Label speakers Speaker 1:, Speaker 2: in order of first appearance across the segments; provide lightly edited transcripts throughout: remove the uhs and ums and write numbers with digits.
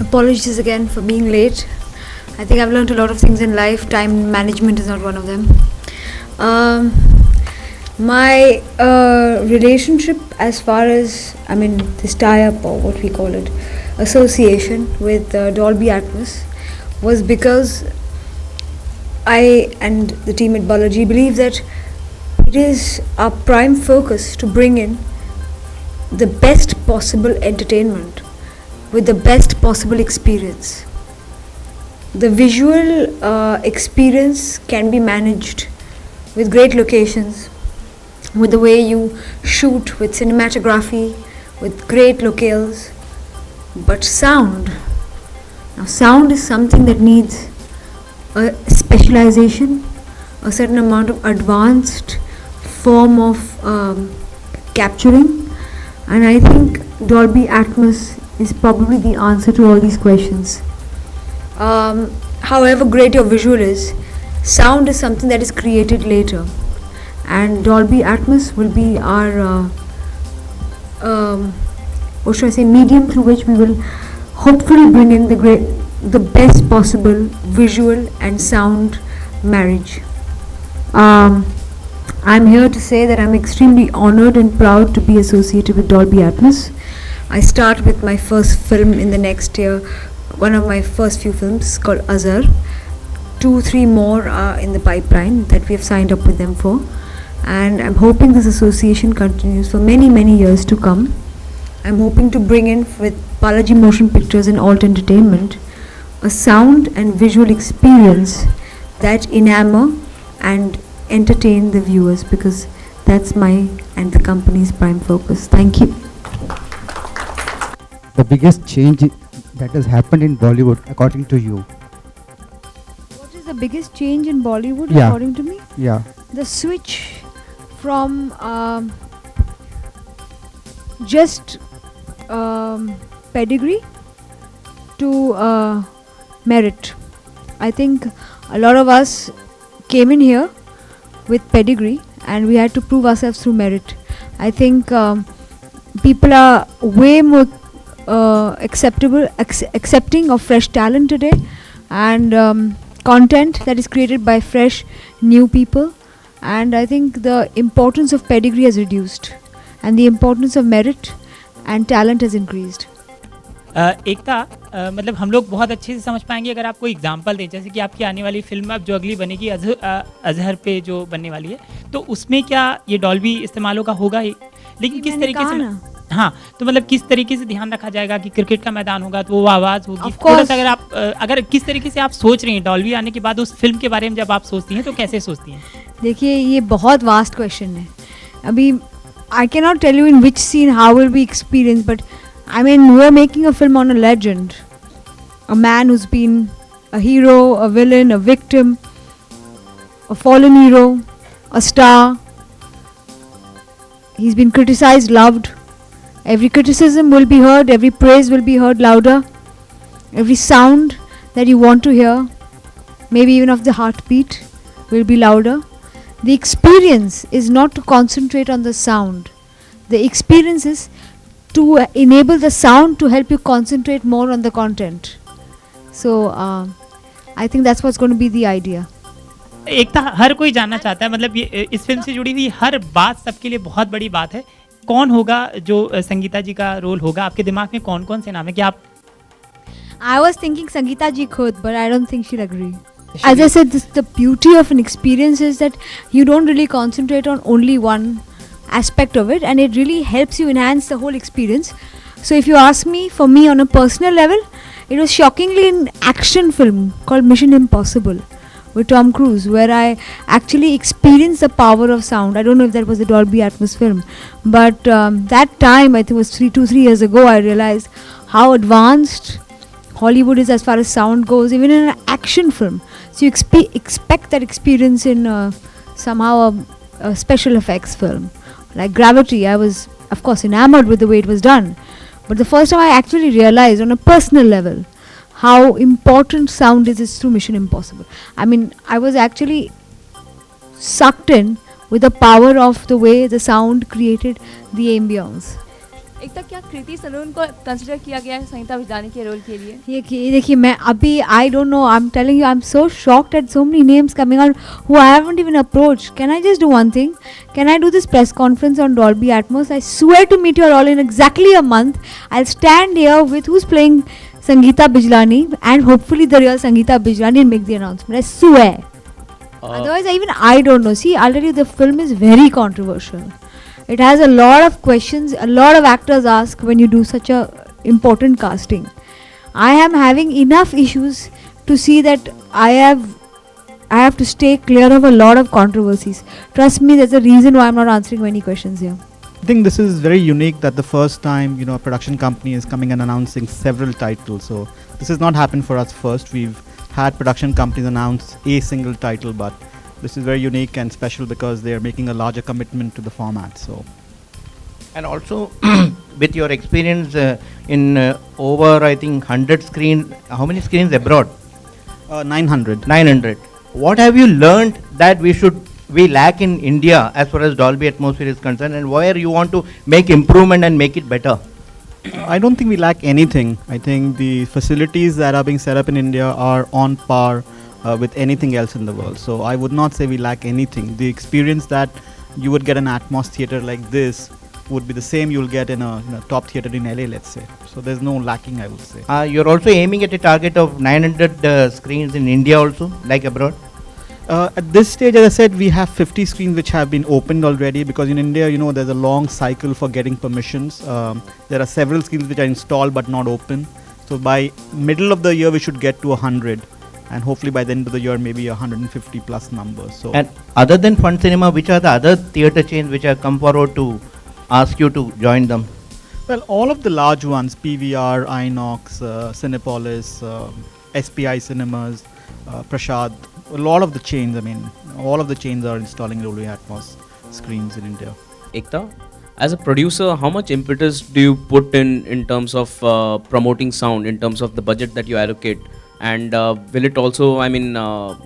Speaker 1: Apologies again for being late. I think I've learned a lot of things in life. Time management is not one of them. My relationship, as far as this tie-up or what we call it, association with Dolby Atmos, was because I and the team at Balaji believe that it is our prime focus to bring in the best possible entertainment with the best possible experience. The visual experience can be managed with great locations, with the way you shoot, with cinematography, with great locales. But sound is something that needs a specialization, a certain amount of advanced form of capturing, and I think Dolby Atmos is probably the answer to all these questions. However great your visual is, sound is something that is created later, and Dolby Atmos will be our medium through which we will hopefully bring in the best possible visual and sound marriage. I'm here to say that I'm extremely honored and proud to be associated with Dolby Atmos. I start with my first film in the next year, one of my first few films called Azhar. 2-3 more are in the pipeline that we have signed up with them for, and I'm hoping this association continues for many years to come. I'm hoping to bring in with Balaji Motion Pictures and Alt Entertainment a sound and visual experience that enamor and entertain the viewers, because that's my and the company's prime focus. Thank you.
Speaker 2: The biggest change that has happened in Bollywood, according to you?
Speaker 1: What is the biggest change in Bollywood,
Speaker 2: Yeah.
Speaker 1: according to me?
Speaker 2: Yeah.
Speaker 1: The switch from just pedigree to merit. I think a lot of us came in here with pedigree and we had to prove ourselves through merit. I think people are way more accepting of fresh talent today, and content that is created by fresh new people, and I think the importance of pedigree has reduced and the importance of merit and talent has increased.
Speaker 3: एकता, मतलब हम लोग बहुत अच्छे से समझ पाएंगे अगर आपको एग्जांपल दें, जैसे कि आपकी आने वाली फिल्म अब जो अगली बनेगी अजहर पे जो बनने वाली है, तो उसमें क्या ये डॉल्बी इस्तेमाल होगा ही, लेकिन किस तरीके से? हाँ, तो मतलब किस तरीके से ध्यान रखा जाएगा कि क्रिकेट का मैदान होगा तो वो आवाज़ होगी, थोड़ा सा अगर किस तरीके से आप सोच रही हैं डॉल्बी आने के बाद उस फिल्म के बारे में जब आप सोचती हैं तो कैसे सोचती हैं?
Speaker 1: देखिए, ये बहुत वास्ट क्वेश्चन है. अभी I can not tell you in which scene how will be experience, but I mean, we're making a film on a legend, a man who's been a hero, a villain, a victim, a fallen hero, a star. He's been criticized, loved. Every criticism will be heard, every praise will be heard louder. Every sound that you want to hear, maybe even of the heartbeat, will be louder. The experience is not to concentrate on the sound. The experience is to enable the sound to help you concentrate more on the content. So I think that's what's going to be the idea.
Speaker 3: एकता, हर कोई जानना चाहता है, मतलब ये इस film से जुड़ी हुई हर बात सबके लिए बहुत बड़ी बात है. कौन होगा जो संगीता जी का रोल होगा? आपके दिमाग में कौन कौन से नाम है कि आप?
Speaker 1: I was thinking Sangeeta ji could, but I don't think she'll agree. As I said, the beauty of an experience is that you don't really concentrate on only one aspect of it, and it really helps you enhance the whole experience. So if you ask me, for me on a personal level, it was shockingly an action film called Mission Impossible with Tom Cruise, where I actually experienced the power of sound. I don't know if that was a Dolby Atmos film, but that time, I think it was 2-3 years ago, I realized how advanced Hollywood is as far as sound goes, even in an action film. So you expect that experience in somehow a special effects film. Like Gravity, I was of course enamored with the way it was done. But the first time I actually realized on a personal level how important sound is through Mission Impossible. I mean, I was actually sucked in with the power of the way the sound created the ambience.
Speaker 4: एक तक क्या कृति सनून को consider किया गया है संगीता बिजलानी के role के लिए?
Speaker 1: ये देखिए मैं अभी I don't know, I am telling you, I am so shocked eight so many names coming out who I haven't even approached. Can I just do one thing? Can I do this press conference on Dolby Atmos? I swear to meet you all in exactly a month. I'll stand here with who's playing Sangeeta Bijlani and hopefully the real Sangeeta Bijlani and make the announcement. I swear. Otherwise, even I don't know. See, I'll tell you, the film is very controversial. It has a lot of questions. A lot of actors ask when you do such a important casting. I am having enough issues to see that I have to stay clear of a lot of controversies. Trust me, there's a reason why I'm not answering many questions here.
Speaker 2: I think this is very unique that the first time, a production company is coming and announcing several titles. So this has not happened for us first. We've had production companies announce a single title, but this is very unique and special because they are making a larger commitment to the format. So,
Speaker 5: and also with your experience in over I think 100 screens, how many screens abroad?
Speaker 2: 900.
Speaker 5: 900. What have you learned that we lack in India as far as Dolby Atmosphere is concerned, and where you want to make improvement and make it better?
Speaker 2: I don't think we lack anything. I think the facilities that are being set up in India are on par with anything else in the world. So I would not say we lack anything. The experience that you would get an Atmos theater like this would be the same you'll get in a top theater in LA, let's say. So there's no lacking, I would say.
Speaker 5: You're also aiming at a target of 900 screens in India also, like abroad?
Speaker 2: At this stage, as I said, we have 50 screens which have been opened already, because in India, there's a long cycle for getting permissions. There are several screens which are installed but not open. So by middle of the year, we should get to 100. And hopefully by the end of the year, maybe 150 plus numbers. So,
Speaker 5: and other than Fun Cinema, which are the other theatre chains which have come forward to ask you to join them?
Speaker 2: Well, all of the large ones, PVR, Inox, Cinepolis, SPI Cinemas, Prashad, a lot of the chains, all of the chains are installing Dolby Atmos screens in India.
Speaker 6: Ekta, as a producer, how much impetus do you put in terms of promoting sound, in terms of the budget that you allocate? And will it also, enable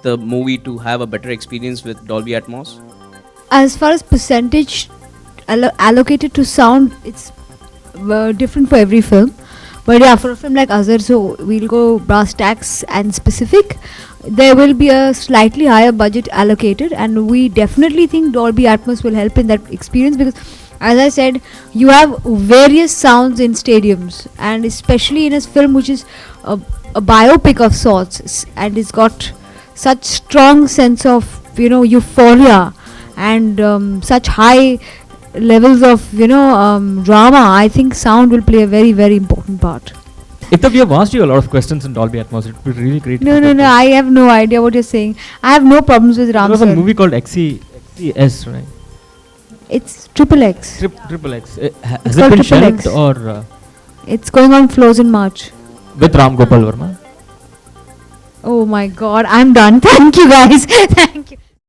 Speaker 6: the movie to have a better experience with Dolby Atmos?
Speaker 1: As far as percentage allocated to sound, it's different for every film. But yeah, for a film like Azhar, so we'll go brass tacks and specific. There will be a slightly higher budget allocated, and we definitely think Dolby Atmos will help in that experience, because as I said, you have various sounds in stadiums, and especially in a film which is a biopic of sorts, and it's got such strong sense of euphoria and such high levels of drama. I think sound will play a very, very important part.
Speaker 7: Ekta, we have asked you a lot of questions in Dolby Atmos. It would be really great.
Speaker 1: No, I have no idea what you're saying. I have no problems with Ram
Speaker 7: There was
Speaker 1: sir.
Speaker 7: a movie called XCS, right?
Speaker 1: It's Triple X.
Speaker 7: Triple X. Has
Speaker 1: It's
Speaker 7: it
Speaker 1: called
Speaker 7: been
Speaker 1: Triple
Speaker 7: shelved
Speaker 1: X.
Speaker 7: or
Speaker 1: It's going on floors in March.
Speaker 7: with Ram Gopal Verma?
Speaker 1: Oh my God, I'm done. Thank you guys. Thank you.